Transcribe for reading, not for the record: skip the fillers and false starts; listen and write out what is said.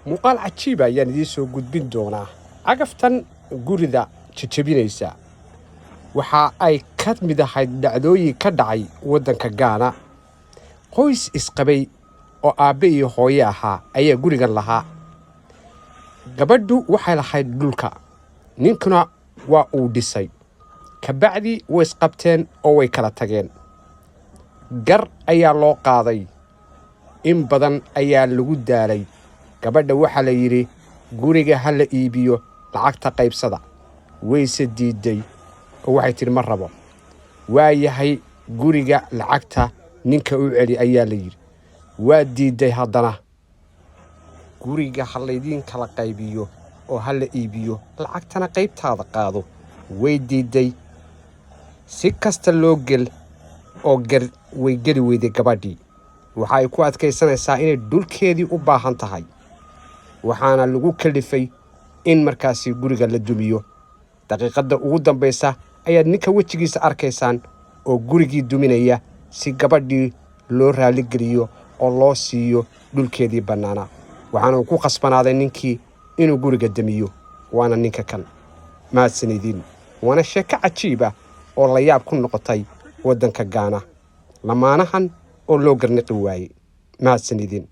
muuqaal cajiib ayaan idiin soo gudbin doonaa. Cagaftan gurida jajabinaysa waxa ay ka mid ahayd dhacdooyin ka dhacay waddanka Ghana. Qoys isqabay oo aabe iyo hooyo ahaa ayaa gurigan lahaa. Gabadhu waxay lahayd dhulka, ninkuna waa uu dhisay. Kabacdi way isqabteen oo way kala tageen. Gar ayaa loo qaaday, in badan ayaa lagu daalay. Gabadha waxaa la yidhi guriga ha la iibiyo, lacagta qaybsada. Wayse diiday oo waxay tidhi ma rabo. Waa yahay guriga lacagta ninka u celi ayaa la yidhi. Waa diiday haddana. Guriga ha laydin kala qaybiyo oo ha la iibiyo, lacagtana qaybtaada qaado. Way diiday. Si kasta loo gel oo way geli weyday gabadhii. Waxa ay ku adkaysanaysaa inay dhulkeedii u baahan tahay. Waxaana lagu kalifay in markaasi guriga la dumiyo. Daqiiqada ugu dambaysa ayaad ninka wejigiisa arkaysaan oo gurigii duminaya si gabadhii loo raali geliyo oo loo siiyo dhulkeedii bannaana. Waxaana ku qasbanaaday ninkii inuu guriga damiyo. Waana ninka kan. Mahadsanidin. Waana sheeko cajiib ah oo la yaab ku noqotay waddanka Ghana. Lamaanahan oo loo garnaqi waayey. Mahadsanidin.